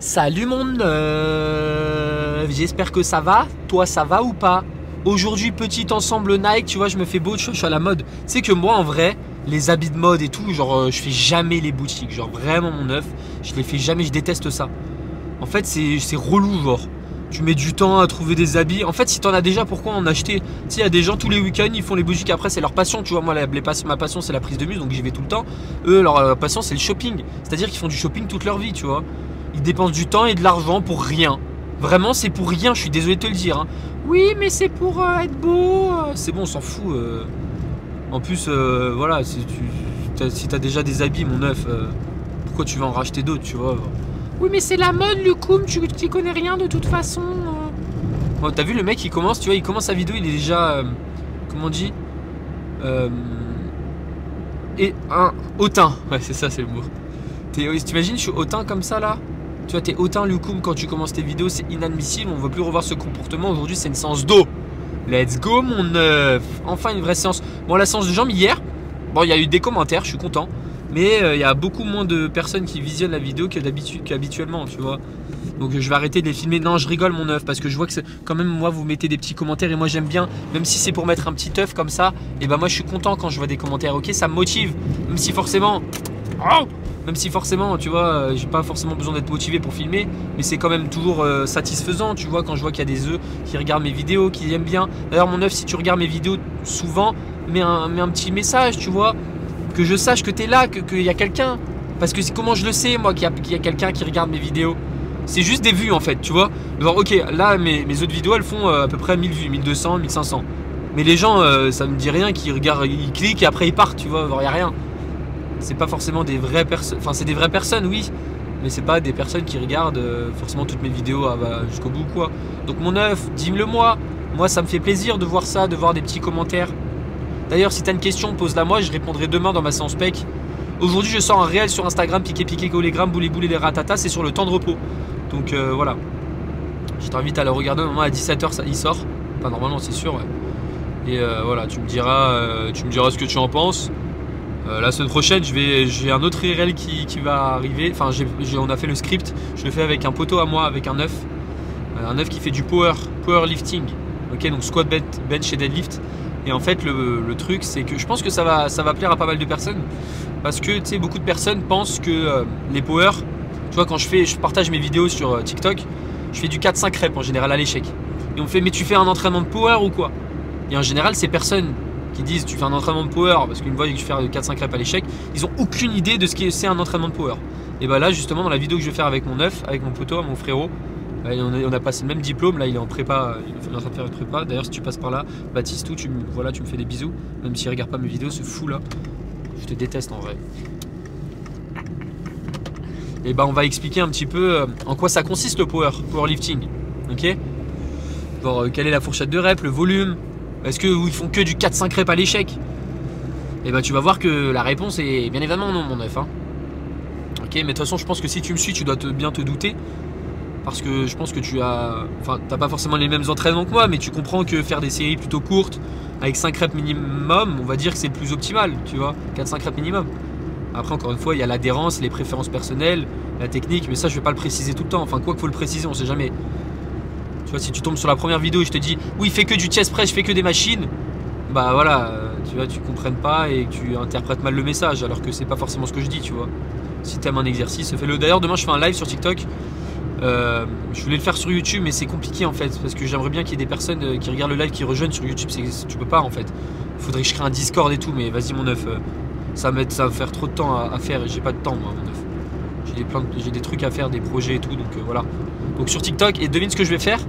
Salut mon j'espère que ça va. Toi ça va ou pas? Aujourd'hui petit ensemble Nike, tu vois, je me fais beau, je suis à la mode. Tu sais que moi en vrai, les habits de mode et tout, genre je fais jamais les boutiques. Genre vraiment mon neuf, je les fais jamais, je déteste ça. En fait c'est relou genre. Tu mets du temps à trouver des habits. En fait si t'en as déjà, pourquoi en acheter? Tu sais, il y a des gens tous les week-ends, ils font les boutiques, après c'est leur passion. Tu vois, moi ma passion c'est la prise de muse, donc j'y vais tout le temps. Eux leur passion c'est le shopping. C'est-à-dire qu'ils font du shopping toute leur vie, tu vois. Ils dépensent du temps et de l'argent pour rien. Vraiment, c'est pour rien, je suis désolé de te le dire. Hein. Oui, mais c'est pour être beau. C'est bon, on s'en fout. En plus, voilà, si t'as déjà des habits, mon neuf, pourquoi tu vas en racheter d'autres, tu vois? Oui, mais c'est la mode, Lucoum, tu connais rien de toute façon. Bon, t'as vu le mec, il commence, tu vois, il commence sa vidéo, il est déjà, comment on dit, et un hautain. Ouais, c'est ça, c'est le mot. T'imagines, je suis hautain comme ça, là? Tu vois, t'es hautain Lucoum quand tu commences tes vidéos, c'est inadmissible, on ne veut plus revoir ce comportement. Aujourd'hui, c'est une séance d'eau. Let's go, mon neuf. Enfin, une vraie séance. Bon, la séance de jambes hier, bon, il y a eu des commentaires, je suis content. Mais il y a beaucoup moins de personnes qui visionnent la vidéo qu'habituellement, tu vois. Donc, je vais arrêter de les filmer. Non, je rigole, mon neuf, parce que je vois que quand même, moi, vous mettez des petits commentaires et moi, j'aime bien. Même si c'est pour mettre un petit œuf comme ça, et ben moi, je suis content quand je vois des commentaires, ok? Ça me motive. Même si forcément. Oh, même si forcément, tu vois, j'ai pas forcément besoin d'être motivé pour filmer, mais c'est quand même toujours satisfaisant, tu vois, quand je vois qu'il y a des œufs qui regardent mes vidéos, qui aiment bien. D'ailleurs, mon œuf, si tu regardes mes vidéos souvent, mets un petit message, tu vois, que je sache que tu es là, qu'il y a quelqu'un. Parce que comment je le sais, moi, qu'il y a quelqu'un qui regarde mes vidéos? C'est juste des vues, en fait, tu vois. Genre, ok, là, mes autres vidéos, elles font à peu près 1000 vues, 1200, 1500. Mais les gens, ça me dit rien, qu'ils regardent, ils cliquent et après ils partent, tu vois, il n'y a rien. C'est pas forcément des vraies personnes, enfin c'est des vraies personnes, oui, mais c'est pas des personnes qui regardent forcément toutes mes vidéos jusqu'au bout, quoi. Donc mon œuf, dis-le moi ça me fait plaisir de voir ça, de voir des petits commentaires. D'ailleurs, si t'as une question, pose-la moi, je répondrai demain dans ma séance PEC. Aujourd'hui je sors un réel sur Instagram, piqué golégramme, boulé les ratatas, c'est sur le temps de repos. Donc voilà, je t'invite à le regarder. Normalement à 17h il sort, enfin normalement c'est sûr, ouais. Et voilà, tu me diras ce que tu en penses. La semaine prochaine, j'ai un autre IRL qui va arriver. Enfin, on a fait le script. Je le fais avec un poteau à moi, avec un œuf. Un œuf qui fait du powerlifting. Ok, donc squat, bench et deadlift. Et en fait, le truc, c'est que je pense que ça va plaire à pas mal de personnes. Parce que, tu sais, beaucoup de personnes pensent que les power, tu vois, quand je partage mes vidéos sur TikTok, je fais du 4-5 reps en général à l'échec. Et on me fait, mais tu fais un entraînement de power ou quoi? Et en général, ces personnes qui disent tu fais un entraînement de power parce qu'ils me voient que je fais 4-5 reps à l'échec, ils ont aucune idée de ce que c'est un entraînement de power. Et bah là justement dans la vidéo que je vais faire avec mon œuf, avec mon poteau, mon frérot, on a passé le même diplôme, là il est en prépa, il est en train de faire une prépa. D'ailleurs si tu passes par là, Baptiste, tu me fais des bisous, même s'il regarde pas mes vidéos, ce fou là, je te déteste en vrai. Et bah on va expliquer un petit peu en quoi ça consiste le powerlifting, ok? Genre, quelle est la fourchette de reps, le volume. Est-ce qu'ils font que du 4-5 reps à l'échec? Et bah tu vas voir que la réponse est bien évidemment non, mon œuf. Hein. Ok, mais de toute façon je pense que si tu me suis, tu dois bien te douter. Parce que je pense que t'as pas forcément les mêmes entraînements que moi, mais tu comprends que faire des séries plutôt courtes, avec 5 reps minimum, on va dire que c'est le plus optimal, tu vois, 4-5 reps minimum. Après encore une fois, il y a l'adhérence, les préférences personnelles, la technique, mais ça je vais pas le préciser tout le temps. Enfin quoi qu'il faut le préciser, on sait jamais. Tu vois, si tu tombes sur la première vidéo et je te dis oui, fais que du chest press, je fais que des machines, bah voilà, tu vois, tu comprennes pas et que tu interprètes mal le message alors que c'est pas forcément ce que je dis, tu vois. Si t'aimes un exercice, fais-le. D'ailleurs, demain je fais un live sur TikTok. Je voulais le faire sur YouTube, mais c'est compliqué en fait parce que j'aimerais bien qu'il y ait des personnes qui regardent le live qui rejoignent sur YouTube. Tu peux pas en fait. Il faudrait que je crée un Discord et tout, mais vas-y mon œuf, ça va faire trop de temps à faire et j'ai pas de temps moi, mon œuf. J'ai des trucs à faire, des projets et tout, donc voilà. Donc sur TikTok, et devine ce que je vais faire.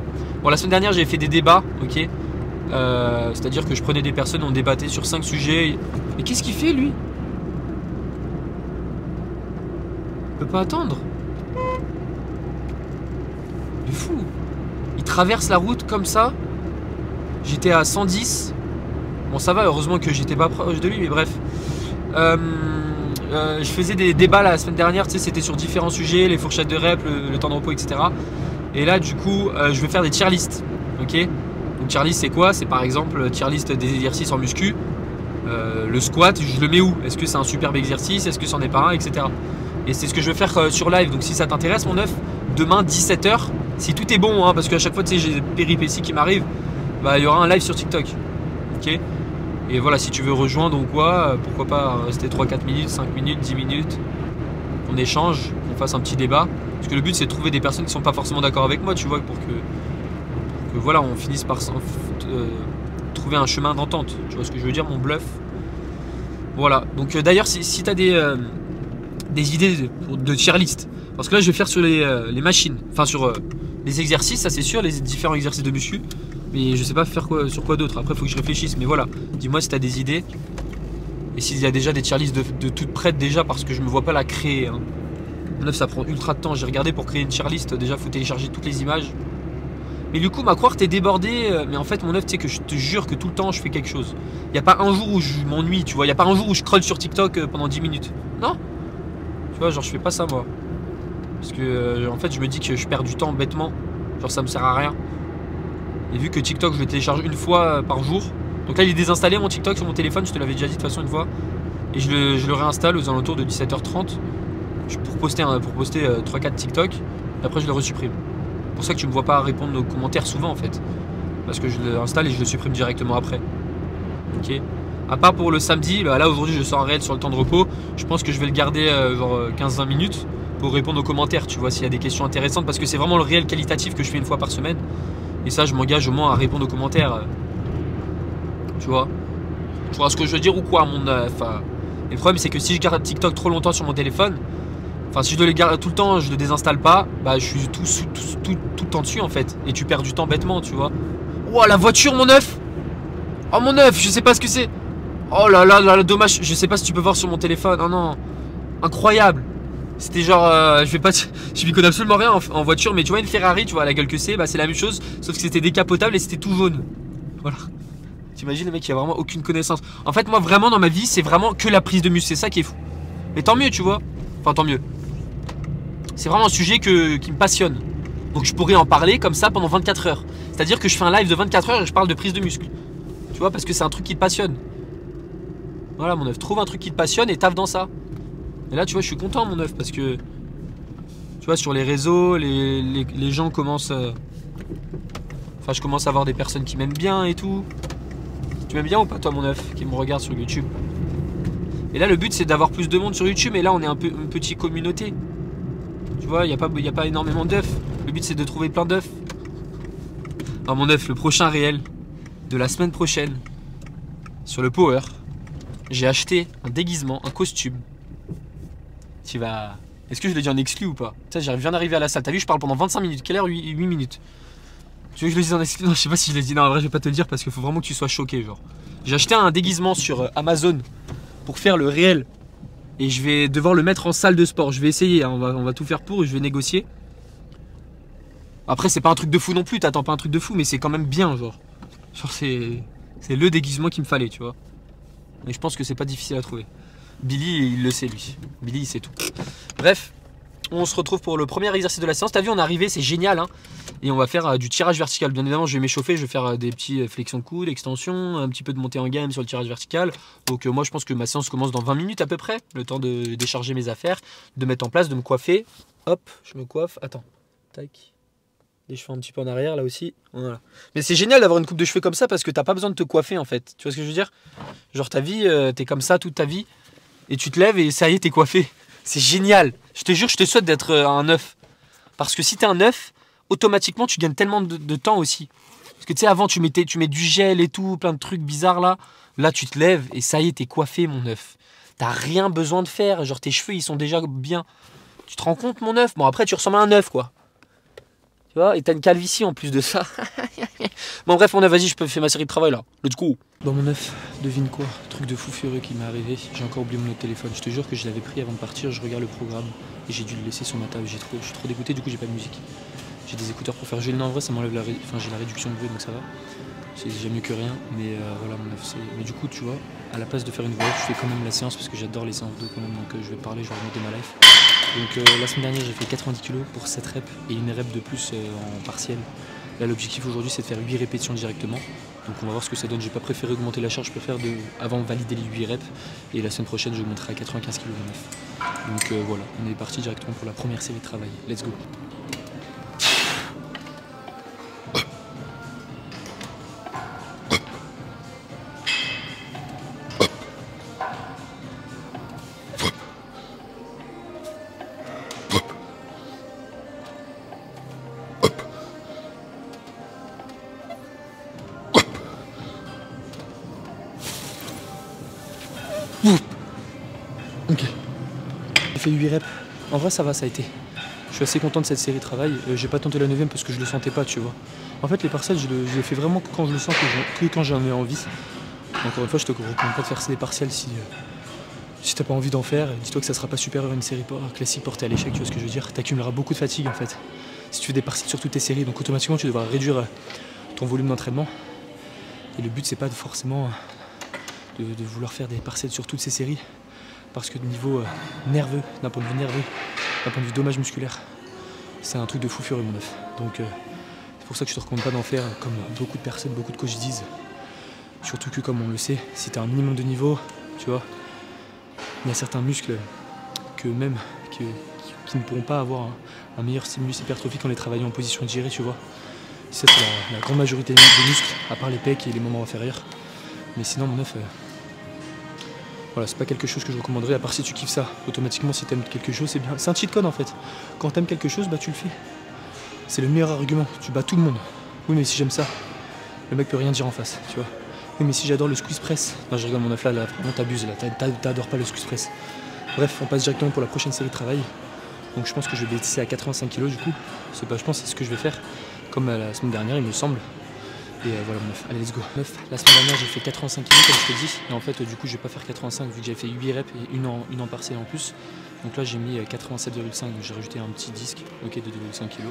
Bon, la semaine dernière j'ai fait des débats, ok, c'est-à-dire que je prenais des personnes, on débattait sur 5 sujets. Mais qu'est-ce qu'il fait lui? Il peut pas attendre. Il est fou. Il traverse la route comme ça. J'étais à 110. Bon ça va, heureusement que j'étais pas proche de lui, mais bref. Je faisais des débats la semaine dernière, tu sais, c'était sur différents sujets, les fourchettes de reps, le temps de repos, etc. Et là, du coup, je vais faire des tier lists, ok? Donc tier list, c'est quoi? C'est par exemple tier list des exercices en muscu. Le squat, je le mets où? Est-ce que c'est un superbe exercice? Est-ce que c'en est pas un, etc. Et c'est ce que je vais faire sur live. Donc si ça t'intéresse, mon œuf, demain 17h, si tout est bon, hein, parce qu'à chaque fois, tu sais, j'ai des péripéties qui m'arrivent, bah, il y aura un live sur TikTok. Ok. Et voilà, si tu veux rejoindre ou quoi, pourquoi pas rester 3-4 minutes, 5 minutes, 10 minutes, on échange, on fasse un petit débat. Parce que le but, c'est de trouver des personnes qui sont pas forcément d'accord avec moi, tu vois, pour que voilà, on finisse par trouver un chemin d'entente. Tu vois ce que je veux dire, mon bluff. Voilà, donc d'ailleurs, si tu as des idées de tier list, parce que là, je vais faire sur les machines, enfin sur les exercices, ça c'est sûr, les différents exercices de muscu. Mais je sais pas faire quoi, sur quoi d'autre. Après, il faut que je réfléchisse. Mais voilà, dis-moi si tu as des idées. Et s'il y a déjà des tier lists de toutes prêtes déjà, parce que je me vois pas la créer. Hein. Ça prend ultra de temps. J'ai regardé pour créer une tier list. Déjà, il faut télécharger toutes les images. Mais du coup, ma croire, t'es débordé. Mais en fait, mon œuf, tu sais que je te jure que tout le temps, je fais quelque chose. Il n'y a pas un jour où je m'ennuie, tu vois. Il n'y a pas un jour où je scrolle sur TikTok pendant 10 minutes. Non. Tu vois, genre, je fais pas ça, moi. Parce que, en fait, je me dis que je perds du temps bêtement. Genre, ça me sert à rien. Et vu que TikTok je le télécharge une fois par jour, donc là il est désinstallé mon TikTok sur mon téléphone, je te l'avais déjà dit de toute façon une fois, et je le réinstalle aux alentours de 17h30 pour poster 3-4 TikTok, et après je le resupprime. C'est pour ça que tu me vois pas répondre aux commentaires souvent en fait, parce que je le installe et je le supprime directement après. Ok. À part pour le samedi, là aujourd'hui je sors un réel sur le temps de repos, je pense que je vais le garder genre 15-20 minutes pour répondre aux commentaires, tu vois, s'il y a des questions intéressantes, parce que c'est vraiment le réel qualitatif que je fais une fois par semaine. Et ça, je m'engage au moins à répondre aux commentaires. Tu vois? Tu vois ce que je veux dire ou quoi, mon œuf? Et le problème, c'est que si je garde TikTok trop longtemps sur mon téléphone, enfin, si je dois le garder tout le temps, je le désinstalle pas, bah, je suis tout le temps dessus, en fait. Et tu perds du temps bêtement, tu vois? Oh, la voiture, mon œuf! Oh, mon œuf, je sais pas ce que c'est. Oh là là, dommage. Je sais pas si tu peux voir sur mon téléphone. Oh non. Incroyable. C'était genre, je m'y connais absolument rien en voiture, mais tu vois une Ferrari, tu vois la gueule que c'est, bah c'est la même chose, sauf que c'était décapotable et c'était tout jaune. Voilà. T'imagines le mec qui a vraiment aucune connaissance. En fait, moi vraiment dans ma vie, c'est vraiment que la prise de muscle, c'est ça qui est fou. Mais tant mieux, tu vois. Enfin, tant mieux. C'est vraiment un sujet qui me passionne. Donc je pourrais en parler comme ça pendant 24 heures. C'est-à-dire que je fais un live de 24 heures et je parle de prise de muscle. Tu vois, parce que c'est un truc qui te passionne. Voilà, mon œuf, trouve un truc qui te passionne et taffe dans ça. Et là, tu vois, je suis content, mon œuf, parce que tu vois, sur les réseaux, les gens commencent. Enfin, je commence à avoir des personnes qui m'aiment bien et tout. Tu m'aimes bien ou pas, toi, mon œuf, qui me regarde sur YouTube? Et là, le but, c'est d'avoir plus de monde sur YouTube. Et là, on est une petite communauté. Tu vois, il n'y a pas énormément d'œufs. Le but, c'est de trouver plein d'œufs. Alors, mon œuf, le prochain réel de la semaine prochaine, sur le Power, j'ai acheté un déguisement, un costume. Tu vas. Est-ce que je l'ai dit en exclu ou pas? Tu sais, je viens d'arriver à la salle. T'as vu, je parle pendant 25 minutes. Quelle heure? 8 minutes. Tu veux que je le dise en exclu? Non, je sais pas si je l'ai dit. Non, en vrai, je vais pas te le dire parce qu'il faut vraiment que tu sois choqué. Genre, j'ai acheté un déguisement sur Amazon pour faire le réel. Et je vais devoir le mettre en salle de sport. Je vais essayer. Hein. On va tout faire pour et je vais négocier. Après, c'est pas un truc de fou non plus. T'attends pas un truc de fou, mais c'est quand même bien. Genre c'est le déguisement qu'il me fallait, tu vois. Et je pense que c'est pas difficile à trouver. Billy, il le sait, lui. Billy, il sait tout. Bref, on se retrouve pour le premier exercice de la séance. T'as vu, on est arrivé, c'est génial. Hein, et on va faire du tirage vertical. Bien évidemment, je vais m'échauffer, je vais faire des petits flexions de coude, extensions, un petit peu de montée en gamme sur le tirage vertical. Donc moi, je pense que ma séance commence dans 20 minutes à peu près. Le temps de décharger mes affaires, de mettre en place, de me coiffer. Hop, je me coiffe. Attends, tac. Les cheveux un petit peu en arrière, là aussi. Voilà. Mais c'est génial d'avoir une coupe de cheveux comme ça parce que t'as pas besoin de te coiffer, en fait. Tu vois ce que je veux dire? Genre, ta vie, t'es comme ça toute ta vie. Et tu te lèves et ça y est, t'es coiffé. C'est génial. Je te jure, je te souhaite d'être un œuf. Parce que si t'es un œuf, automatiquement, tu gagnes tellement de temps aussi. Parce que tu sais, avant, tu mets du gel et tout, plein de trucs bizarres là. Là, tu te lèves et ça y est, t'es coiffé, mon œuf. T'as rien besoin de faire. Genre, tes cheveux, ils sont déjà bien. Tu te rends compte, mon œuf? Bon, après, tu ressembles à un œuf, quoi. Tu vois, et t'as une calvitie en plus de ça. Bon bref, vas-y, je peux faire ma série de travail là. Let's go. Bon mon œuf, devine quoi? Truc de fou furieux qui m'est arrivé. J'ai encore oublié mon autre téléphone. Je te jure que je l'avais pris avant de partir. Je regarde le programme et j'ai dû le laisser sur ma table. Je suis trop dégoûté, du coup j'ai pas de musique. J'ai des écouteurs pour faire jouer le nez en vrai, ça m'enlève j'ai la réduction de bruit donc ça va. C'est déjà mieux que rien, mais voilà mon œuf. Mais du coup, tu vois, à la place de faire une voix, je fais quand même la séance parce que j'adore les séances d'eau quand même. Donc je vais parler, je vais remonter ma life. Donc la semaine dernière, j'ai fait 90 kg pour 7 reps et une rep de plus en partiel. Là, l'objectif aujourd'hui, c'est de faire 8 répétitions directement. Donc on va voir ce que ça donne. J'ai pas préféré augmenter la charge, je préfère avant valider les 8 reps. Et la semaine prochaine, je monterai à 95 kg de neuf. Donc voilà, on est parti directement pour la première série de travail. Let's go. Ok. J'ai fait 8 reps. En vrai, ça va, ça a été. Je suis assez content de cette série de travail. J'ai pas tenté la 9ème parce que je le sentais pas, tu vois. En fait, les partiels, je les fais vraiment que quand je le sens, que quand j'en ai envie. Encore une fois, je te recommande pas de faire des partiels si t'as pas envie d'en faire. Dis-toi que ça sera pas supérieur à une série classique portée à l'échec, tu vois ce que je veux dire. T'accumuleras beaucoup de fatigue en fait. Si tu fais des partiels sur toutes tes séries, donc automatiquement tu devras réduire ton volume d'entraînement. Et le but, c'est pas forcément de vouloir faire des partiels sur toutes ces séries. Parce que de niveau nerveux, d'un point de vue nerveux, d'un point de vue dommage musculaire, c'est un truc de fou furieux mon œuf. Donc c'est pour ça que je te recommande pas d'en faire comme beaucoup de personnes, beaucoup de coachs disent. Surtout que comme on le sait, si tu as un minimum de niveau, tu vois, il y a certains muscles qui ne pourront pas avoir un meilleur stimulus hypertrophique en les travaillant en position digérée, tu vois. Ça c'est la grande majorité des muscles, à part les pecs et les membres inférieurs. Mais sinon mon œuf, voilà, c'est pas quelque chose que je recommanderais, à part si tu kiffes ça. Automatiquement, si t'aimes quelque chose, c'est bien. C'est un cheat code en fait. Quand t'aimes quelque chose, bah tu le fais. C'est le meilleur argument. Tu bats tout le monde. Oui, mais si j'aime ça, le mec peut rien dire en face, tu vois. Oui, mais si j'adore le squeeze press. Non, je rigole, mon œuf là, vraiment t'abuses là. T'adores pas le squeeze press. Bref, on passe directement pour la prochaine série de travail. Donc je pense que je vais baisser à 85 kg du coup. Je pense que c'est ce que je vais faire. Comme la semaine dernière, il me semble. Et voilà mon œuf, allez let's go. La semaine dernière j'ai fait 85 kg comme je te dis. Et en fait du coup je vais pas faire 85 vu que j'avais fait 8 reps et une en partiel en plus. Donc là j'ai mis 87,5, donc j'ai rajouté un petit disque de 2,5 kg.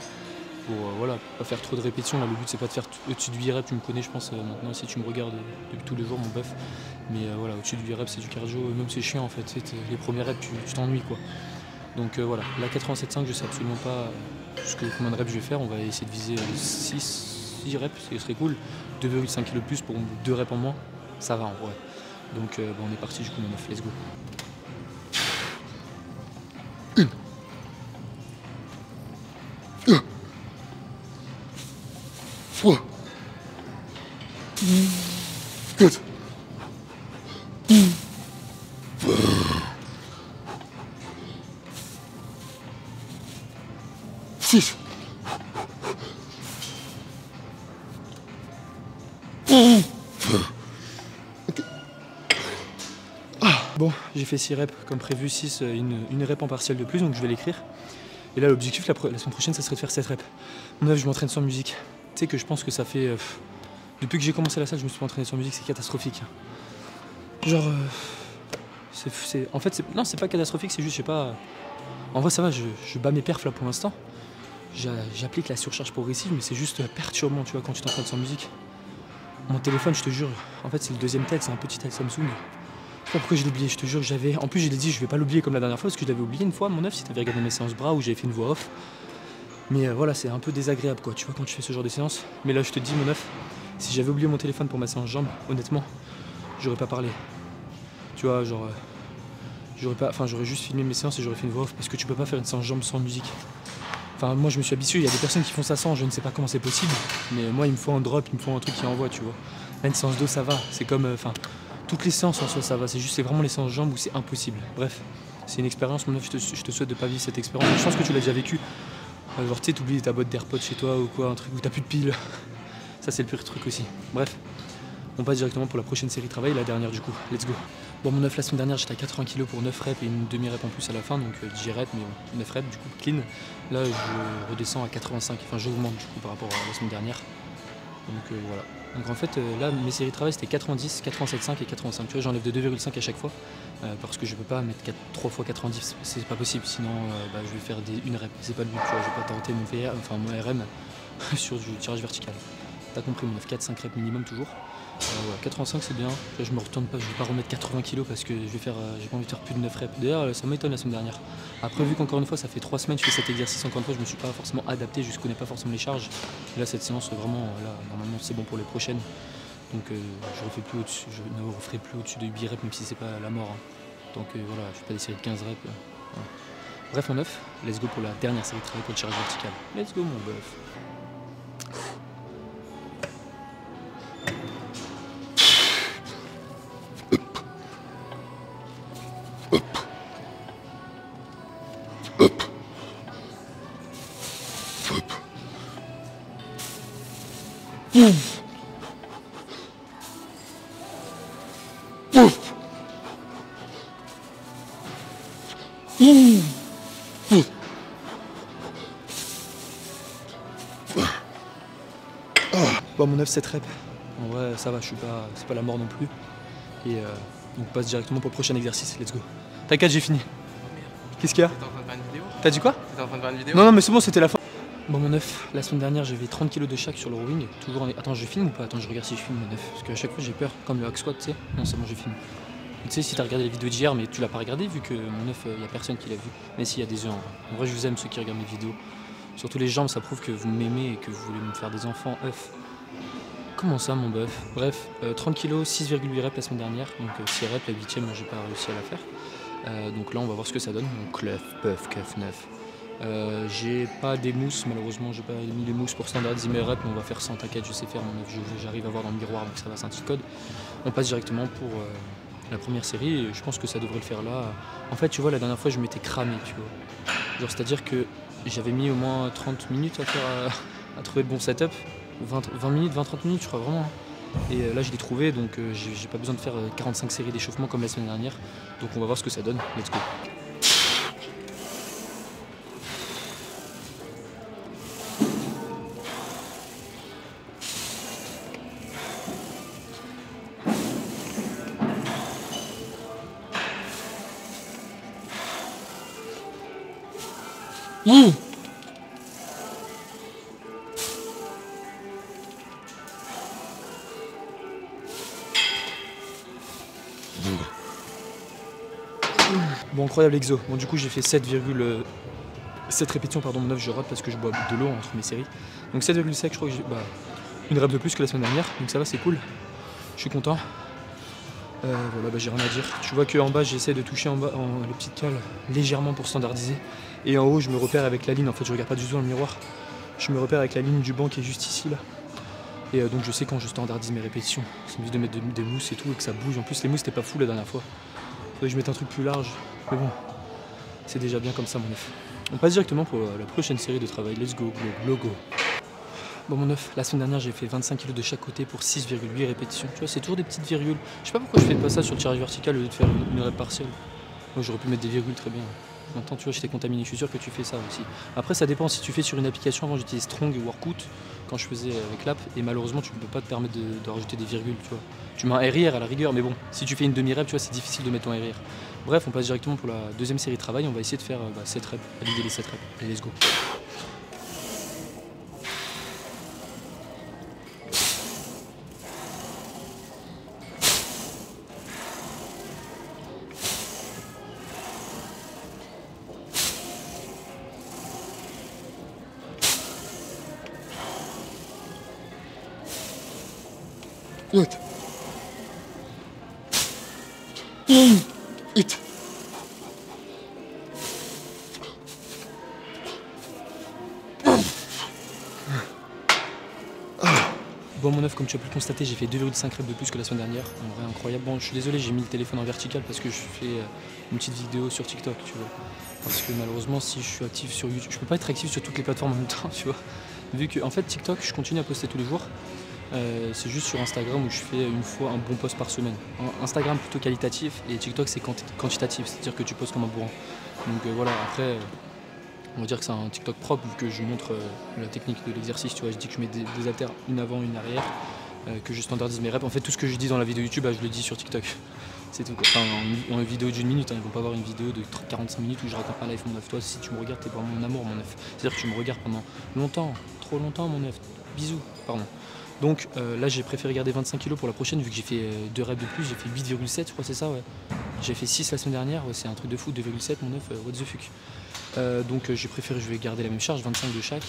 Pour voilà, pas faire trop de répétitions. Là le but c'est pas de faire au-dessus de 8 reps, tu me connais je pense maintenant si tu me regardes depuis tous les jours mon bœuf. Mais voilà, au-dessus de 8 reps c'est du cardio, même c'est chiant en fait, les premières reps tu t'ennuies quoi. Donc voilà, la 87,5 je sais absolument pas combien de reps je vais faire, on va essayer de viser 6 reps, ce serait cool. 2,5 kg de plus pour 2 reps en moins, ça va en vrai. Donc bon, on est parti du coup mon œuf, let's go. 1, 2, 3, 4, 6. Okay. Bon, j'ai fait 6 reps comme prévu, 6, une rep en partiel de plus, donc je vais l'écrire. Et là l'objectif la semaine prochaine ça serait de faire 7 reps. Mon œuf, je m'entraîne sans musique. Tu sais que je pense que ça fait... depuis que j'ai commencé la salle, je me suis entraîné sans musique, c'est catastrophique. Genre... en fait, non, c'est pas catastrophique, c'est juste, je sais pas... En vrai ça va, je bats mes perfs là pour l'instant. J'applique la surcharge progressive, mais c'est juste perturbant, tu vois, quand tu t'entraînes sans musique. Mon téléphone, je te jure, en fait c'est le deuxième tel, c'est un petit tel Samsung. Je sais pas pourquoi je l'ai oublié, je te jure, en plus je l'ai dit, je vais pas l'oublier comme la dernière fois, parce que je l'avais oublié une fois, mon œuf, si t'avais regardé mes séances bras où j'avais fait une voix off. Mais voilà, c'est un peu désagréable quoi, tu vois, quand tu fais ce genre de séance. Mais là je te dis mon œuf, si j'avais oublié mon téléphone pour ma séance jambes, honnêtement, j'aurais pas parlé. Tu vois, genre... j'aurais juste filmé mes séances et j'aurais fait une voix off, parce que tu peux pas faire une séance jambes sans musique. Enfin, moi je me suis habitué, il y a des personnes qui font ça sans, je ne sais pas comment c'est possible, mais moi il me faut un drop, il me faut un truc qui envoie, tu vois. Là, une séance dos ça va, c'est comme, toutes les séances en soi ça va, c'est vraiment les séances jambes où c'est impossible. Bref, c'est une expérience, mon œuf, je te souhaite de pas vivre cette expérience, je pense que tu l'as déjà vécu. Genre tu sais, t'oublies ta boîte d'AirPods chez toi ou quoi, un truc où t'as plus de piles. Ça c'est le pire truc aussi. Bref, on passe directement pour la prochaine série de travail, la dernière du coup, let's go. Bon, mon œuf, la semaine dernière, j'étais à 80 kg pour 9 reps et une demi-rep en plus à la fin, donc 10 reps, mais bon, 9 reps du coup, clean. Là, je redescends à 85, enfin, j'augmente du coup par rapport à la semaine dernière. Donc voilà. Donc en fait, là, mes séries de travail, c'était 90, 87,5 et 85. Tu vois, j'enlève de 2,5 à chaque fois, parce que je peux pas mettre 3 fois 90, c'est pas possible, sinon je vais faire une rep. C'est pas le but, tu vois, je vais pas tenter mon RM sur du tirage vertical. T'as compris, mon œuf, 4-5 reps minimum toujours. Ouais, 85 c'est bien, là, je me retourne pas, je vais pas remettre 80 kg parce que j'ai pas envie de faire plus de 9 reps. D'ailleurs ça m'étonne la semaine dernière. Après vu qu'encore une fois ça fait 3 semaines que je fais cet exercice, encore une fois je me suis pas forcément adapté, je connais pas forcément les charges. Et là cette séance vraiment, là normalement c'est bon pour les prochaines. Donc je ne referai plus au-dessus de 8 reps même si c'est pas la mort. Hein. Donc voilà, je fais pas des séries de 15 reps. Voilà. Bref mon œuf, let's go pour la dernière série de travail pour le tirage vertical. Let's go mon bœuf. Bon, mon 9, 7 reps. En vrai, ça va, c'est pas la mort non plus. Et on passe directement pour le prochain exercice. Let's go. T'inquiète, j'ai fini. Qu'est-ce qu'il y a? T'es en train de faire une vidéo? T'as dit quoi? T'es en train de faire une vidéo? Non, non, mais c'est bon, c'était la fin. Bon, mon 9, la semaine dernière, j'avais 30 kg de chaque sur le rowing. Toujours en... Attends, je filme ou pas? Attends, je regarde si je filme mon 9. Parce qu'à chaque fois, j'ai peur. Comme le hack squat, tu sais. Non, c'est bon, je filme. Tu sais, si t'as regardé les vidéos d'hier, mais tu l'as pas regardé vu que mon 9, y a personne qui l'a vu. Mais si, y a des gens. En vrai, je vous aime ceux qui regardent mes vidéos. Surtout les jambes, ça prouve que vous m'aimez et que vous voulez me faire des enfants. œufs. Comment ça, mon bœuf? Bref, 30 kg, 6,8 reps la semaine dernière. Donc 6 reps, la 8ème, j'ai pas réussi à la faire. Donc là, on va voir ce que ça donne. Donc clef, bœuf, keuf, 9. J'ai pas des mousses, malheureusement, j'ai pas mis les mousses pour standardiser mes reps, mais on va faire sans, t'inquiète, je sais faire, mon 9, j'arrive à voir dans le miroir, donc ça va, c'est un petit code. On passe directement pour la première série, et je pense que ça devrait le faire là. En fait, tu vois, la dernière fois, je m'étais cramé, tu vois. Genre, c'est-à-dire que j'avais mis au moins 30 minutes à faire, à trouver le bon setup. 20 minutes, 20-30 minutes, je crois vraiment. Et là, je l'ai trouvé, donc j'ai pas besoin de faire 45 séries d'échauffement comme la semaine dernière. Donc on va voir ce que ça donne. Let's go. Bon, incroyable exo. Bon, du coup, j'ai fait 7 répétitions, pardon, mon 9, je rate parce que je bois de l'eau entre mes séries. Donc 7,5, je crois que j'ai une rep de plus que la semaine dernière. Donc ça va, c'est cool. Je suis content. Voilà, j'ai rien à dire. Tu vois qu'en bas, j'essaie de toucher en bas les petites cales légèrement pour standardiser. Et en haut, je me repère avec la ligne. En fait, je regarde pas du tout dans le miroir. Je me repère avec la ligne du banc qui est juste ici, là. Et donc je sais quand je standardise mes répétitions. C'est mieux de mettre des mousses et tout et que ça bouge. En plus, les mousses, c'était pas fou la dernière fois. Faudrait que je mette un truc plus large. Mais bon, c'est déjà bien comme ça, mon 9. On passe directement pour la prochaine série de travail. Let's go, go. Bon, mon 9, la semaine dernière, j'ai fait 25 kg de chaque côté pour 6,8 répétitions. Tu vois, c'est toujours des petites virgules. Je sais pas pourquoi je fais pas ça sur le tirage vertical au lieu de faire une rep partielle. Moi, j'aurais pu mettre des virgules très bien. Maintenant, tu vois, j'étais contaminé. Je suis sûr que tu fais ça aussi. Après, ça dépend si tu fais sur une application. Avant, j'utilisais Strong Workout quand je faisais avec l'app. Et malheureusement, tu ne peux pas te permettre de rajouter des virgules, tu vois. Tu mets un RIR à la rigueur, mais bon, si tu fais une demi-rep, tu vois, c'est difficile de mettre ton RIR. Bref, on passe directement pour la deuxième série de travail. On va essayer de faire 7 reps, valider les 7 reps. Allez, let's go. It. It. Bon, mon 9, comme tu as pu le constater, j'ai fait 2,5 reps de plus que la semaine dernière. En vrai, incroyable. Bon, je suis désolé, j'ai mis le téléphone en vertical parce que je fais une petite vidéo sur TikTok, tu vois. Parce que malheureusement, si je suis actif sur YouTube, je peux pas être actif sur toutes les plateformes en même temps, tu vois. Vu que, en fait, TikTok, je continue à poster tous les jours. C'est juste sur Instagram où je fais une fois un bon post par semaine. Instagram plutôt qualitatif et TikTok c'est quantitatif, c'est-à-dire que tu postes comme un bourrin. Donc voilà, après on va dire que c'est un TikTok propre vu que je montre la technique de l'exercice, tu vois, je dis que je mets des haltères une avant, une arrière, que je standardise mes reps. En fait tout ce que je dis dans la vidéo YouTube, je le dis sur TikTok. C'est tout. Enfin, en une vidéo d'1 minute, ils vont pas avoir une vidéo de 45 minutes où je raconte ma life, mon 9. Toi, si tu me regardes, t'es vraiment mon amour, mon 9. C'est-à-dire que tu me regardes pendant longtemps, trop longtemps, mon 9. Bisous, pardon. Donc là, j'ai préféré garder 25 kg pour la prochaine, vu que j'ai fait 2 reps de plus, j'ai fait 8,7, je crois, c'est ça, ouais. J'ai fait 6 la semaine dernière, ouais, c'est un truc de fou, 2,7, mon 9, what the fuck. Donc j'ai préféré, je vais garder la même charge, 25 de chaque.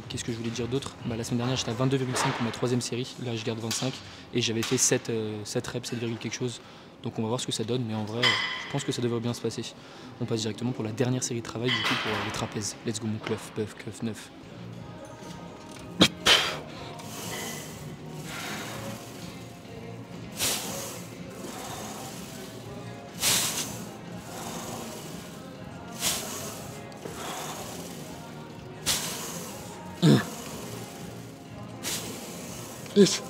Qu'est-ce que je voulais dire d'autre? La semaine dernière, j'étais à 22,5 pour ma 3ème série, là, je garde 25, et j'avais fait 7 reps, 7, quelque chose. Donc on va voir ce que ça donne, mais en vrai, je pense que ça devrait bien se passer. On passe directement pour la dernière série de travail, du coup, pour les trapèzes. Let's go, mon clef, bœuf, keuf, 9. Yes.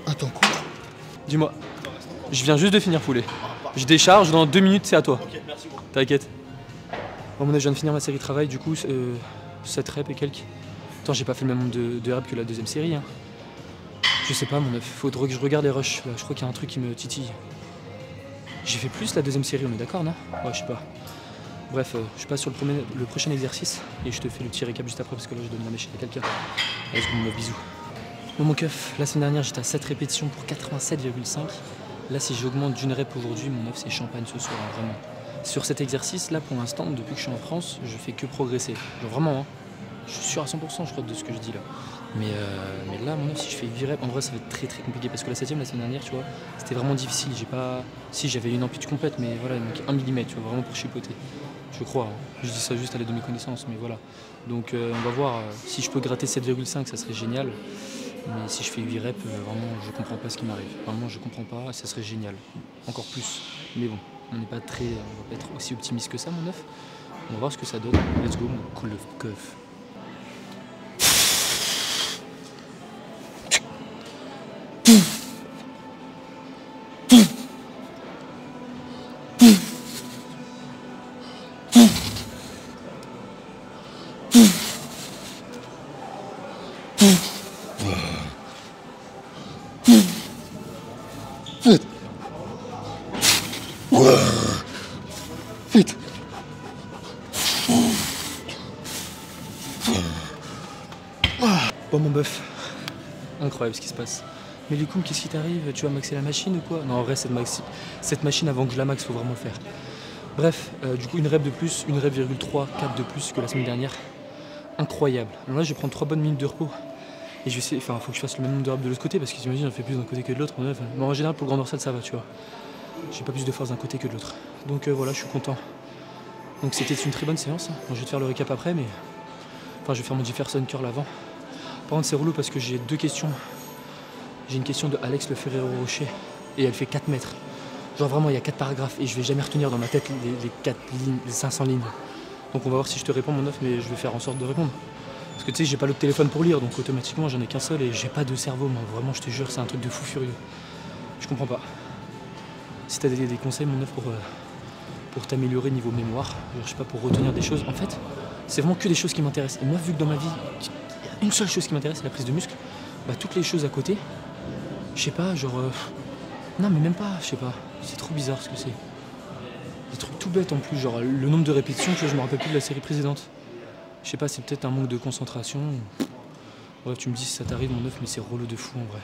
Attends, quoi? Dis-moi, je viens juste de finir poulet. Je décharge, dans 2 minutes c'est à toi. Ok, merci beaucoup. T'inquiète. Bon, je viens de finir ma série de travail, du coup, 7 reps et quelques. Attends, j'ai pas fait le même nombre de reps que la deuxième série. Hein. Je sais pas, mon œuf. Faudrait que je regarde les rushs. Là, je crois qu'il y a un truc qui me titille. J'ai fait plus la deuxième série, on est d'accord, non? Ouais, je sais pas. Bref, je passe sur le prochain exercice et je te fais le petit récap juste après parce que là, je donne la mèche à quelqu'un. Allez, je vous mets bisous. Bon, mon keuf, la semaine dernière, j'étais à 7 répétitions pour 87,5. Là, si j'augmente d'une rep aujourd'hui, mon œuf, c'est champagne ce soir, hein, vraiment. Sur cet exercice, là, pour l'instant, depuis que je suis en France, je fais que progresser. Genre vraiment, hein. Je suis sûr à 100%, je crois, de ce que je dis là. Mais là, mon œuf, si je fais 8 reps, en vrai, ça va être très très compliqué. Parce que la 7ème, la semaine dernière, tu vois, c'était vraiment difficile. J'ai pas... Si, j'avais une amplitude complète, mais voilà, il manquait 1 mm, tu vois, vraiment pour chipoter. Je crois, hein. Je dis ça juste à l'aide de mes connaissances, mais voilà. Donc, on va voir. Si je peux gratter 7,5, ça serait génial. Mais si je fais 8 reps, vraiment, je comprends pas ce qui m'arrive. Vraiment, je comprends pas, ça serait génial. Encore plus. Mais bon, on n'est pas très... On va pas être aussi optimiste que ça, mon œuf. On va voir ce que ça donne. Let's go, mon cool keuf. Vite. Bon, mon bœuf, incroyable ce qui se passe. Mais du coup, qu'est-ce qui t'arrive? Tu vas maxer la machine ou quoi? Non, en vrai, cette machine, avant que je la maxe, faut vraiment le faire. Bref, du coup, une rep de plus, une rep 4 de plus que la semaine dernière. Incroyable. Alors là, je vais prendre 3 bonnes minutes de repos. Et je vais essayer, enfin, faut que je fasse le même nombre de reps de l'autre côté parce que j'imagine, j'en fais plus d'un côté que de l'autre. Mais en général, pour le grand dorsal, ça va, tu vois. J'ai pas plus de force d'un côté que de l'autre. Donc voilà, je suis content. Donc c'était une très bonne séance. Bon, je vais te faire le récap après, mais... Enfin, je vais faire mon Jefferson curl avant. Par contre, c'est relou parce que j'ai 2 questions. J'ai une question de Alex Le Ferrero Rocher et elle fait 4 mètres. Genre vraiment, il y a 4 paragraphes et je vais jamais retenir dans ma tête les 4 lignes, les 500 lignes. Donc on va voir si je te réponds, mon œuf, mais je vais faire en sorte de répondre. Parce que tu sais, j'ai pas l'autre téléphone pour lire, donc automatiquement, j'en ai qu'un seul et j'ai pas de cerveau, moi. Vraiment, je te jure, c'est un truc de fou furieux. Je comprends pas. Si t'as des conseils, mon œuf, pour t'améliorer niveau mémoire, genre, je sais pas, pour retenir des choses, en fait, c'est vraiment que des choses qui m'intéressent. Et moi, vu que dans ma vie, il y a une seule chose qui m'intéresse, c'est la prise de muscle, bah toutes les choses à côté, je sais pas, genre... Non, mais même pas, je sais pas. C'est trop bizarre ce que c'est. Des trucs tout bêtes en plus, genre le nombre de répétitions, tu vois, je me rappelle plus de la série précédente. Je sais pas, c'est peut-être un manque de concentration. Ouais, tu me dis si ça t'arrive, mon œuf, mais c'est relou de fou en vrai.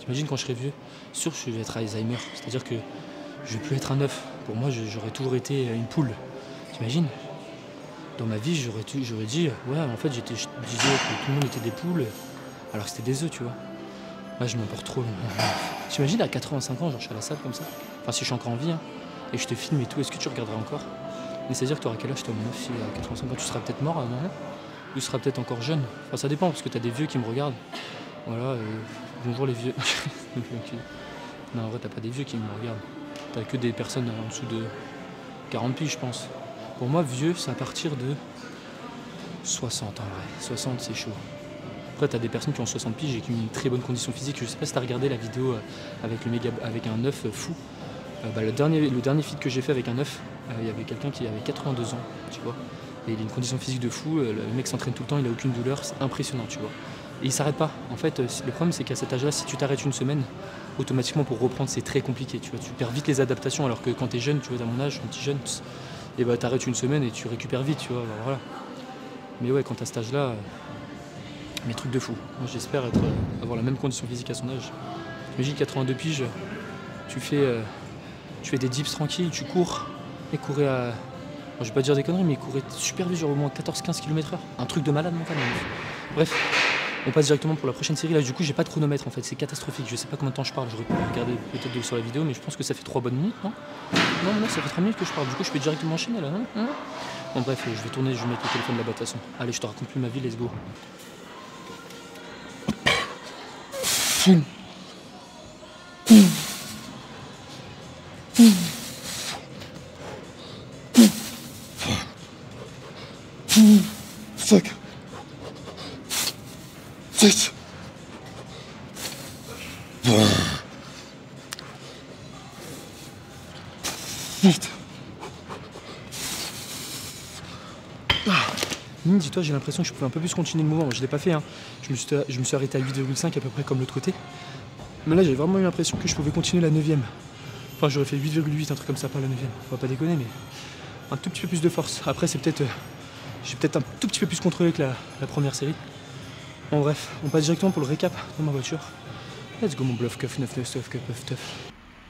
T'imagines quand je serai vieux, sûr je vais être Alzheimer. C'est-à-dire que je vais plus être un œuf. Pour moi, j'aurais toujours été une poule. T'imagines? Dans ma vie, j'aurais dit, ouais, en fait, je disais que tout le monde était des poules, alors que c'était des œufs, tu vois. Là, je m'emporte trop. T'imagines à 85 ans, genre je suis à la salle comme ça. Enfin, si je suis encore en vie, hein, et je te filme et tout, est-ce que tu regarderas encore? Mais c'est-à-dire que tu auras quel âge, toi, mon œuf, si à 85 ans, tu seras peut-être mort avant, ou tu seras peut-être encore jeune. Enfin, ça dépend, parce que t'as des vieux qui me regardent. Voilà, bonjour les vieux. Non, en vrai, t'as pas des vieux qui me regardent. T'as que des personnes en dessous de 40 piges, je pense. Pour moi, vieux, c'est à partir de 60, en vrai. 60, c'est chaud. Après, t'as des personnes qui ont 60 piges et qui ont une très bonne condition physique. Je sais pas si t'as regardé la vidéo avec un œuf fou. Le dernier feed que j'ai fait avec un œuf, il y avait quelqu'un qui avait 82 ans, tu vois. Et il a une condition physique de fou, le mec s'entraîne tout le temps, il a aucune douleur, c'est impressionnant, tu vois. Et il s'arrête pas. En fait, le problème c'est qu'à cet âge-là, si tu t'arrêtes une semaine, automatiquement pour reprendre c'est très compliqué, tu vois. Tu perds vite les adaptations, alors que quand t'es jeune, tu vois, à mon âge, quand t'es jeune, et bah t'arrêtes une semaine et tu récupères vite, tu vois. Alors, voilà. Mais ouais, quand t'as cet âge-là, mais truc de fou. Moi j'espère avoir la même condition physique à son âge. Imagine 82 piges, tu fais des dips tranquilles, tu cours, et courir à... Bon, je vais pas dire des conneries, mais il courait super vite, genre au moins 14-15 km/h. Un truc de malade mental. Bref, on passe directement pour la prochaine série. Là, du coup, j'ai pas de chronomètre en fait, c'est catastrophique. Je sais pas combien de temps je parle, j'aurais pu regarder peut-être sur la vidéo, mais je pense que ça fait 3 bonnes minutes, non? Non, ça fait 3 minutes que je parle, du coup, je peux directement enchaîner là, non? Bon, bref, je vais tourner, je vais mettre le téléphone là-bas de toute façon. Allez, je te raconte plus ma vie, let's go. Fuck. 6. Putain. Dis-toi, j'ai l'impression que je pouvais un peu plus continuer le mouvement. Je l'ai pas fait, hein. Je me suis arrêté à 8,5 à peu près comme l'autre côté. Mais là, j'ai vraiment eu l'impression que je pouvais continuer la 9ème. Enfin, j'aurais fait 8,8, un truc comme ça, pas la 9ème. On va pas déconner, mais un tout petit peu plus de force. Après, c'est peut-être, j'ai peut-être un tout petit peu plus contrôlé que la première série. Bon, bref, on passe directement pour le récap dans ma voiture. Let's go, mon bluff, cuff, 9, 9, stuff, cuff, stuff.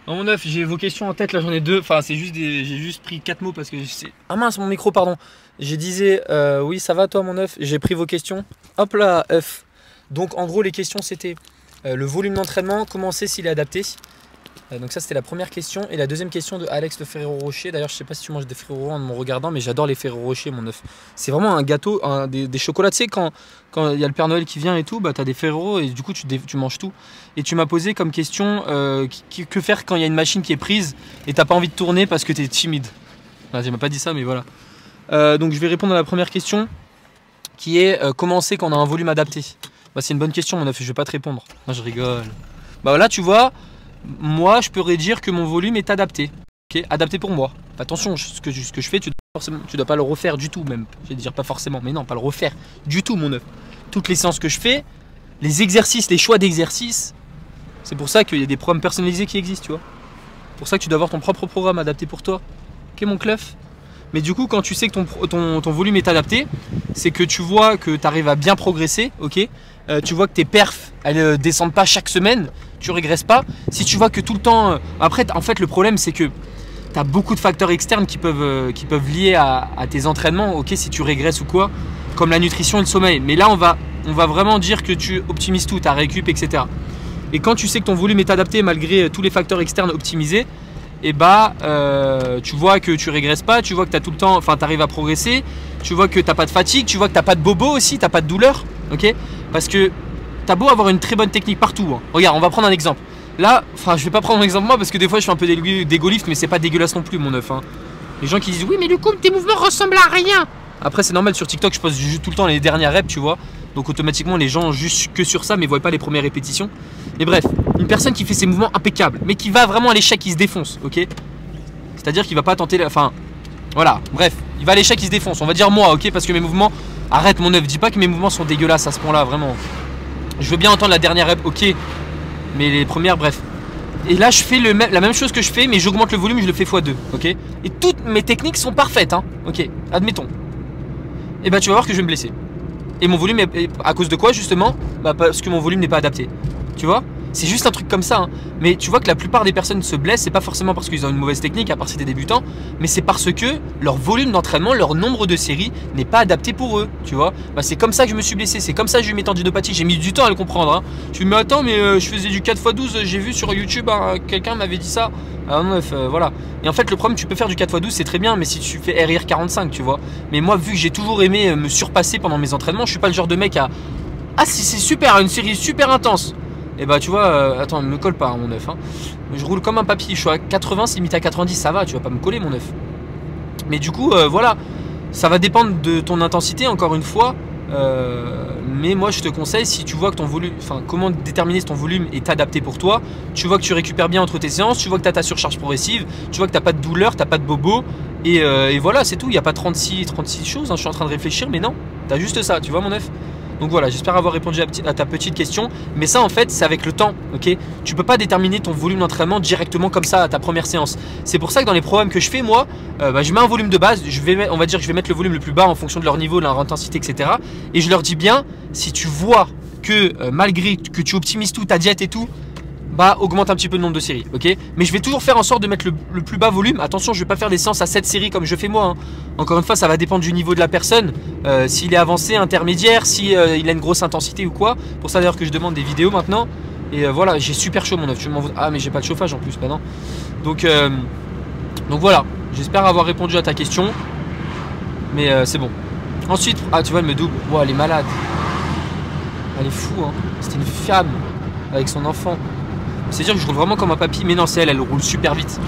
Oh, mon neuf, j'ai vos questions en tête, là j'en ai deux. Enfin, c'est juste j'ai juste pris 4 mots parce que c'est. Ah mince, mon micro, pardon. J'ai disais, oui, ça va toi, mon neuf. J'ai pris vos questions. Hop là, F. Donc, en gros, les questions c'était le volume d'entraînement, comment on sait s'il est adapté. Donc ça c'était la première question. Et la deuxième question de Alex le Ferrero Rocher. D'ailleurs je sais pas si tu manges des Ferrero en me regardant, mais j'adore les Ferrero Rocher, mon neuf. C'est vraiment un gâteau, des chocolats. Tu sais quand il y a le Père Noël qui vient et tout, bah t'as des Ferrero et du coup tu manges tout. Et tu m'as posé comme question que faire quand il y a une machine qui est prise et t'as pas envie de tourner parce que t'es timide. Enfin, je m'ai pas dit ça, mais voilà. Donc je vais répondre à la première question qui est comment on sait qu'on a un volume adapté. Bah c'est une bonne question, mon neuf, je vais pas te répondre. Moi je rigole. Bah là tu vois, moi je pourrais dire que mon volume est adapté. Okay, adapté pour moi. Attention, ce que je fais, tu dois pas le refaire du tout même. Je vais dire pas forcément, mais non, pas le refaire du tout, mon neuf. Toutes les séances que je fais, les exercices, les choix d'exercices, c'est pour ça qu'il y a des programmes personnalisés qui existent, tu vois. C'est pour ça que tu dois avoir ton propre programme adapté pour toi. Ok, mon clef. Mais du coup, quand tu sais que ton volume est adapté, c'est que tu vois que tu arrives à bien progresser, ok. Tu vois que tes perfs, elles descendent pas chaque semaine, tu régresses pas. Si tu vois que tout le temps... Après, en fait, le problème, c'est que tu as beaucoup de facteurs externes qui peuvent lier à tes entraînements, ok, si tu régresses ou quoi, comme la nutrition et le sommeil. Mais là, on va vraiment dire que tu optimises tout, ta récup, etc. Et quand tu sais que ton volume est adapté malgré tous les facteurs externes optimisés, et bah tu vois que tu régresses pas, tu vois que tu as tout le temps, enfin tu arrives à progresser, tu vois que tu n'as pas de fatigue, tu vois que tu n'as pas de bobo aussi, tu n'as pas de douleur, ok. Parce que tu as beau avoir une très bonne technique partout, hein. Regarde, on va prendre un exemple. Là, enfin je vais pas prendre un exemple moi parce que des fois je fais un peu d'égolift, mais c'est pas dégueulasse non plus, mon neuf, hein. Les gens qui disent oui mais du coup tes mouvements ressemblent à rien. Après c'est normal, sur TikTok je poste tout le temps les dernières reps, tu vois. Donc automatiquement les gens jugent que sur ça mais voient pas les premières répétitions. Mais bref, une personne qui fait ses mouvements impeccables mais qui va vraiment à l'échec, qui se défonce, ok. C'est-à-dire qu'il va pas tenter, enfin voilà, bref, il va à l'échec, il se défonce. On va dire moi, ok, parce que mes mouvements, arrête mon neuf, dis pas que mes mouvements sont dégueulasses à ce point-là, vraiment. Je veux bien entendre la dernière rep, ok, mais les premières, bref. Et là je fais la même chose que je fais mais j'augmente le volume, je le fais x2, ok. Et toutes mes techniques sont parfaites, hein, ok, admettons. Et bah tu vas voir que je vais me blesser. Et mon volume est à cause de quoi justement? Bah parce que mon volume n'est pas adapté. Tu vois? C'est juste un truc comme ça, hein. Mais tu vois que la plupart des personnes se blessent, c'est pas forcément parce qu'ils ont une mauvaise technique, à part si t'es débutant, mais c'est parce que leur volume d'entraînement, leur nombre de séries n'est pas adapté pour eux, tu vois. Bah c'est comme ça que je me suis blessé, c'est comme ça que j'ai eu mes tendinopathies, j'ai mis du temps à le comprendre, hein. Tu me dis mais attends, mais je faisais du 4x12, j'ai vu sur YouTube, hein, quelqu'un m'avait dit ça. Ah non, voilà. Et en fait le problème, tu peux faire du 4x12, c'est très bien, mais si tu fais RIR 45, tu vois. Mais moi vu que j'ai toujours aimé me surpasser pendant mes entraînements, je suis pas le genre de mec à ah si c'est super, une série super intense. Et bah tu vois, attends, me colle pas, hein, mon neuf, hein. Je roule comme un papy, je suis à 80, c'est limite à 90, ça va, tu vas pas me coller, mon neuf. Mais du coup, voilà, ça va dépendre de ton intensité, encore une fois. Mais moi je te conseille, si tu vois que ton volume, enfin comment déterminer si ton volume est adapté pour toi, tu vois que tu récupères bien entre tes séances, tu vois que tu as ta surcharge progressive, tu vois que tu n'as pas de douleur, tu n'as pas de bobo, et voilà, c'est tout, il n'y a pas 36 choses, hein, je suis en train de réfléchir, mais non, tu as juste ça, tu vois mon neuf. Donc voilà, j'espère avoir répondu à ta petite question. Mais ça en fait c'est avec le temps, ok. Tu peux pas déterminer ton volume d'entraînement directement comme ça à ta première séance. C'est pour ça que dans les programmes que je fais moi, je mets un volume de base, on va dire que je vais mettre le volume le plus bas en fonction de leur niveau, de leur intensité, etc. Et je leur dis bien, si tu vois que malgré que tu optimises tout, ta diète et tout, bah augmente un petit peu le nombre de séries, ok. Mais je vais toujours faire en sorte de mettre le plus bas volume. Attention, je vais pas faire des séances à 7 séries comme je fais moi, hein. Encore une fois, ça va dépendre du niveau de la personne, s'il est avancé, intermédiaire, si il a une grosse intensité ou quoi. Pour ça d'ailleurs que je demande des vidéos maintenant. Et voilà, j'ai super chaud mon neuf. Ah mais j'ai pas de chauffage en plus, bah non. Donc voilà, j'espère avoir répondu à ta question. Mais c'est bon. Ensuite, ah tu vois, elle me double. Wow, elle est malade. Elle est fou, hein. C'était une femme avec son enfant. C'est-à-dire que je roule vraiment comme un papy, mais non, c'est elle roule super vite.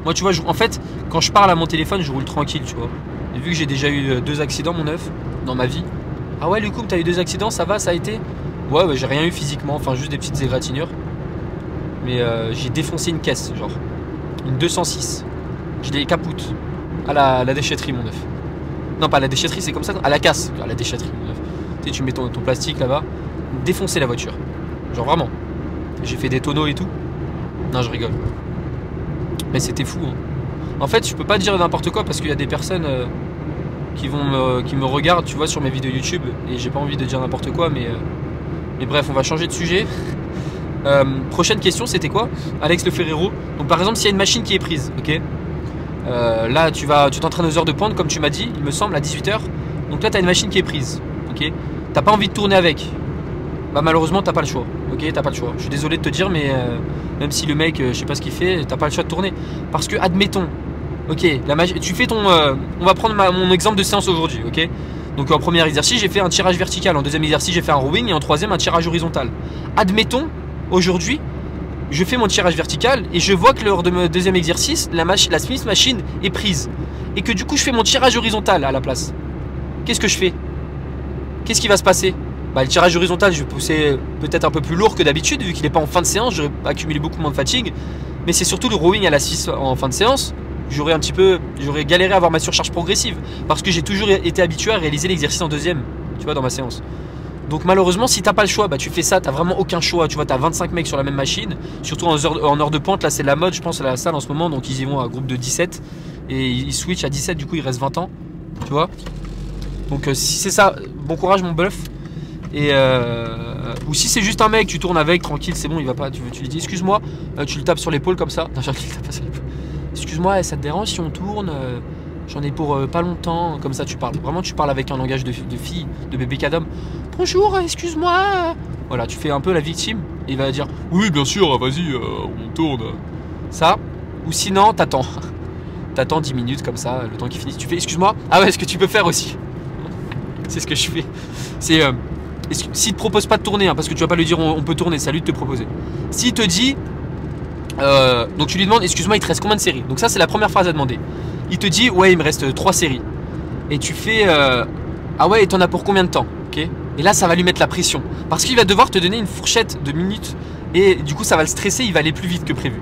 Moi, tu vois, en fait, quand je parle à mon téléphone, je roule tranquille, tu vois. Et vu que j'ai déjà eu 2 accidents, mon neuf, dans ma vie. Ah ouais, Lucoupe, t'as eu 2 accidents, ça va, ça a été? Ouais, j'ai rien eu physiquement, enfin, juste des petites égratignures. Mais j'ai défoncé une caisse, genre. Une 206. je les capoute à la déchetterie, mon œuf. Non, pas à la déchetterie, c'est comme ça, à la casse, à la déchetterie, mon œuf. Tu sais, tu mets ton plastique là-bas, défoncer la voiture. Genre vraiment. J'ai fait des tonneaux et tout. Non, je rigole. Mais c'était fou, hein. En fait, je peux pas dire n'importe quoi parce qu'il y a des personnes qui me regardent, tu vois, sur mes vidéos YouTube. Et j'ai pas envie de dire n'importe quoi, mais bref, on va changer de sujet. Prochaine question, c'était quoi? Alex Le Ferrero. Donc par exemple, s'il y a une machine qui est prise, ok, là tu t'entraînes aux heures de pointe comme tu m'as dit, il me semble, à 18 h. Donc là tu as une machine qui est prise, ok. T'as pas envie de tourner avec. Bah malheureusement t'as pas le choix, ok, t'as pas le choix. Je suis désolé de te dire, mais même si le mec, je sais pas ce qu'il fait, t'as pas le choix de tourner. Parce que admettons, ok, tu fais ton... on va prendre mon exemple de séance aujourd'hui, ok. Donc en premier exercice j'ai fait un tirage vertical, en deuxième exercice j'ai fait un rowing et en troisième un tirage horizontal. Admettons, aujourd'hui, je fais mon tirage vertical et je vois que lors de mon deuxième exercice, la Smith Machine est prise. Et que du coup, je fais mon tirage horizontal à la place. Qu'est-ce que je fais? Qu'est-ce qui va se passer? Bah, le tirage horizontal, je vais pousser peut-être un peu plus lourd que d'habitude, vu qu'il n'est pas en fin de séance, j'aurais accumulé beaucoup moins de fatigue. Mais c'est surtout le rowing à la 6 en fin de séance. J'aurais galéré à avoir ma surcharge progressive. Parce que j'ai toujours été habitué à réaliser l'exercice en deuxième, tu vois, dans ma séance. Donc malheureusement, si t'as pas le choix, bah tu fais ça, t'as vraiment aucun choix. Tu vois, t'as 25 mecs sur la même machine, surtout en heure de pointe, là c'est la mode, je pense, à la salle en ce moment, donc ils y vont à groupe de 17 et ils switchent à 17, du coup il reste 20 ans, tu vois. Donc si c'est ça, bon courage mon bluff. Et ou si c'est juste un mec, tu tournes avec, tranquille, c'est bon, il va pas, tu lui dis excuse-moi, tu le tapes sur l'épaule comme ça. Non, je le tape pas sur l'épaule. Excuse-moi, ça te dérange si on tourne? J'en ai pour pas longtemps, comme ça tu parles. Vraiment, tu parles avec un langage de fille, de bébé cadom. Bonjour, excuse-moi. Voilà, tu fais un peu la victime et il va dire oui, bien sûr, vas-y, on tourne. Ça, ou sinon, t'attends. T'attends 10 minutes comme ça, le temps qu'il finisse. Tu fais excuse-moi. Ah ouais, ce que tu peux faire aussi. C'est ce que je fais. C'est s'il te propose pas de tourner, hein, parce que tu vas pas lui dire on peut tourner, c'est à lui de te proposer. S'il te dit, donc tu lui demandes excuse-moi, il te reste combien de séries? Donc ça, c'est la première phrase à demander. Il te dit ouais, il me reste 3 séries. Et tu fais ah ouais, et t'en as pour combien de temps? Ok. Et là ça va lui mettre la pression. Parce qu'il va devoir te donner une fourchette de minutes. Et du coup ça va le stresser, il va aller plus vite que prévu.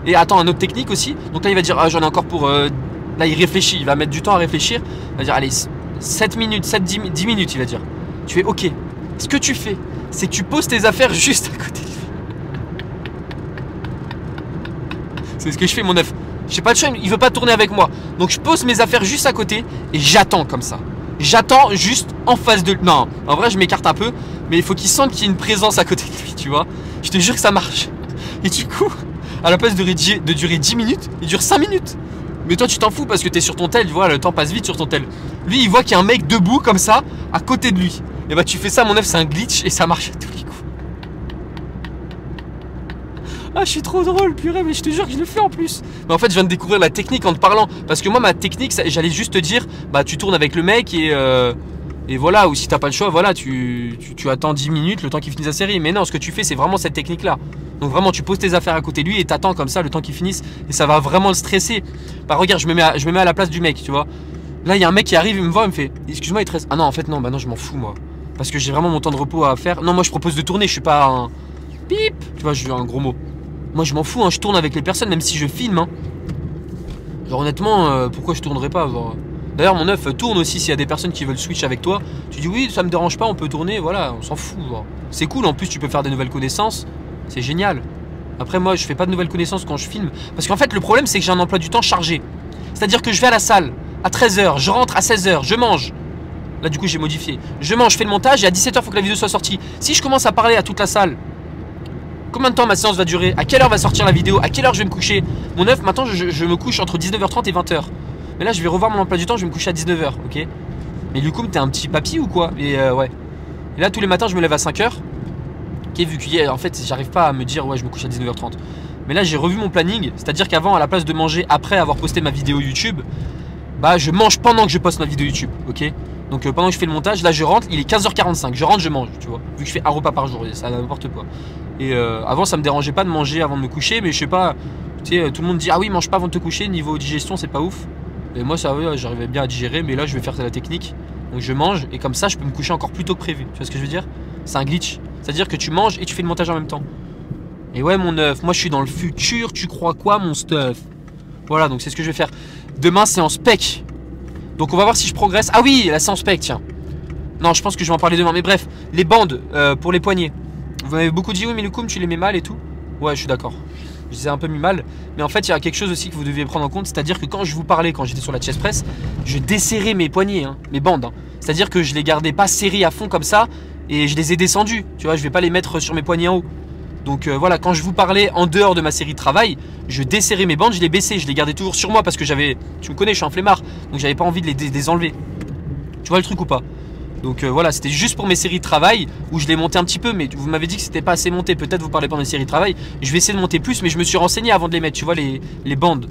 Et attends, un autre technique aussi. Donc là il va dire ah, j'en ai encore pour... Là il réfléchit, il va mettre du temps à réfléchir. Il va dire allez 7 minutes, 10 minutes il va dire. Tu fais ok. Ce que tu fais, c'est que tu poses tes affaires juste à côté de lui. C'est ce que je fais mon œuf. J'ai pas de choix, il veut pas tourner avec moi. Donc je pose mes affaires juste à côté et j'attends comme ça. J'attends juste en face de lui. Non, en vrai je m'écarte un peu, mais il faut qu'il sente qu'il y ait une présence à côté de lui, tu vois. Je te jure que ça marche. Et du coup, à la place de durer 10 minutes, il dure 5 minutes. Mais toi tu t'en fous parce que t'es sur ton tel, tu vois, le temps passe vite sur ton tel. Lui il voit qu'il y a un mec debout comme ça, à côté de lui. Et bah tu fais ça mon œuf, c'est un glitch et ça marche à tous les coups. Ah, je suis trop drôle, purée, mais je te jure que je le fais en plus. Mais en fait, je viens de découvrir la technique en te parlant. Parce que moi, ma technique, j'allais juste te dire, bah, tu tournes avec le mec et voilà. Ou si t'as pas le choix, voilà, tu attends 10 minutes le temps qu'il finisse la série. Mais non, ce que tu fais, c'est vraiment cette technique-là. Donc vraiment, tu poses tes affaires à côté de lui et t'attends comme ça le temps qu'il finisse. Et ça va vraiment le stresser. Bah, regarde, je me mets à la place du mec, tu vois. Là, il y a un mec qui arrive, il me voit, il me fait excuse-moi, il te reste. Ah non, en fait, non, bah non, je m'en fous, moi. Parce que j'ai vraiment mon temps de repos à faire. Non, moi, je propose de tourner, je suis pas un. Bip. Tu vois, j'ai un gros mot. Moi je m'en fous, hein, je tourne avec les personnes même si je filme. Hein. Genre honnêtement, pourquoi je tournerais pas genre... D'ailleurs mon œuf tourne aussi s'il y a des personnes qui veulent switch avec toi. Tu dis oui, ça me dérange pas, on peut tourner, voilà, on s'en fout. C'est cool, en plus tu peux faire des nouvelles connaissances, c'est génial. Après moi je fais pas de nouvelles connaissances quand je filme. Parce qu'en fait le problème c'est que j'ai un emploi du temps chargé. C'est-à-dire que je vais à la salle à 13 h, je rentre à 16 h, je mange. Là du coup j'ai modifié. Je mange, je fais le montage et à 17 h il faut que la vidéo soit sortie. Si je commence à parler à toute la salle, combien de temps ma séance va durer? À quelle heure va sortir la vidéo? À quelle heure je vais me coucher? Mon œuf, maintenant je me couche entre 19h30 et 20h. Mais là je vais revoir mon emploi du temps, je vais me coucher à 19h, ok? Mais du coup t'es un petit papy ou quoi? Et ouais. Et là tous les matins je me lève à 5h. Ok, vu qu'hier en fait j'arrive pas à me dire ouais je me couche à 19h30. Mais là j'ai revu mon planning, c'est-à-dire qu'avant à la place de manger après avoir posté ma vidéo YouTube, bah je mange pendant que je poste ma vidéo YouTube, ok? Donc pendant que je fais le montage, là je rentre, il est 15h45, je rentre, je mange, tu vois. Vu que je fais un repas par jour, ça n'importe quoi. Et avant ça me dérangeait pas de manger avant de me coucher, mais je sais pas, tu sais, tout le monde dit ah oui mange pas avant de te coucher, niveau digestion c'est pas ouf. Et moi ça ouais, j'arrivais bien à digérer, mais là je vais faire la technique. Donc je mange et comme ça je peux me coucher encore plus tôt que prévu, tu vois ce que je veux dire? C'est un glitch, c'est-à-dire que tu manges et tu fais le montage en même temps. Et ouais mon œuf, moi je suis dans le futur, tu crois quoi mon stuff? Voilà, donc c'est ce que je vais faire. Demain, séance pec. Donc on va voir si je progresse. Ah oui, la séance pec, tiens. Non, je pense que je vais en parler demain. Mais bref, les bandes pour les poignets. Vous m'avez beaucoup dit, oui, mais le Koum, tu les mets mal et tout. Ouais, je suis d'accord. Je les ai un peu mis mal. Mais en fait, il y a quelque chose aussi que vous deviez prendre en compte. C'est-à-dire que quand je vous parlais, quand j'étais sur la chest press, je desserrais mes poignets, hein, mes bandes. Hein. C'est-à-dire que je les gardais pas serrés à fond comme ça. Et je les ai descendus. Tu vois, je vais pas les mettre sur mes poignets en haut. Donc voilà, quand je vous parlais en dehors de ma série de travail, je desserrais mes bandes, je les baissais, je les gardais toujours sur moi parce que j'avais, tu me connais, je suis un flemmard, donc j'avais pas envie de les enlever. Tu vois le truc ou pas? Donc voilà, c'était juste pour mes séries de travail où je les montais un petit peu, mais vous m'avez dit que c'était pas assez monté. Peut-être vous parlez pas de mes séries de travail. Je vais essayer de monter plus, mais je me suis renseigné avant de les mettre, tu vois, les bandes.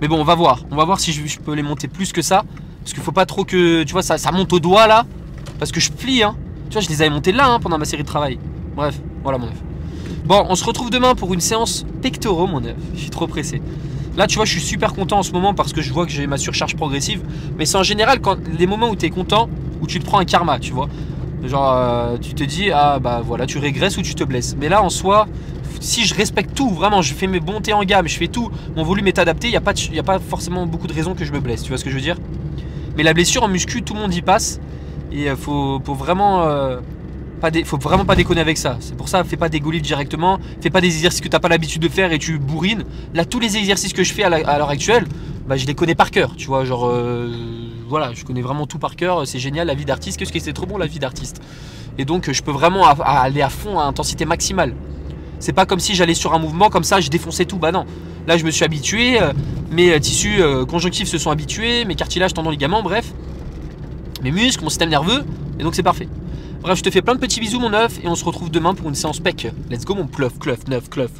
Mais bon, on va voir si je peux les monter plus que ça. Parce qu'il faut pas trop que, tu vois, ça monte au doigt là. Parce que je plie, hein. Tu vois, je les avais montés là hein, pendant ma série de travail. Bref, voilà mon œuf. Bon, on se retrouve demain pour une séance pectoraux, mon œuf. Je suis trop pressé. Là, tu vois, je suis super content en ce moment parce que je vois que j'ai ma surcharge progressive. Mais c'est en général quand les moments où tu es content, où tu te prends un karma, tu vois. Genre, tu te dis, ah bah voilà, tu régresses ou tu te blesses. Mais là, en soi, si je respecte tout, vraiment, je fais mes montées en gamme, je fais tout, mon volume est adapté, il n'y a pas forcément beaucoup de raisons que je me blesse. Tu vois ce que je veux dire? Mais la blessure en muscu, tout le monde y passe. Et faut vraiment... faut vraiment pas déconner avec ça. C'est pour ça, fais pas des go lifts directement. Fais pas des exercices que t'as pas l'habitude de faire et tu bourrines. Là, tous les exercices que je fais à l'heure actuelle, bah, je les connais par cœur. Tu vois, genre, voilà, je connais vraiment tout par cœur. C'est génial, la vie d'artiste. Qu'est-ce que c'est trop bon, la vie d'artiste. Et donc, je peux vraiment aller à fond, à intensité maximale. C'est pas comme si j'allais sur un mouvement comme ça, je défonçais tout. Bah non. Là, je me suis habitué. Mes tissus conjonctifs se sont habitués. Mes cartilages, tendons, ligaments, bref. Mes muscles, mon système nerveux. Et donc, c'est parfait. Bref, je te fais plein de petits bisous mon œuf et on se retrouve demain pour une séance pec. Let's go mon clof, neuf, clof.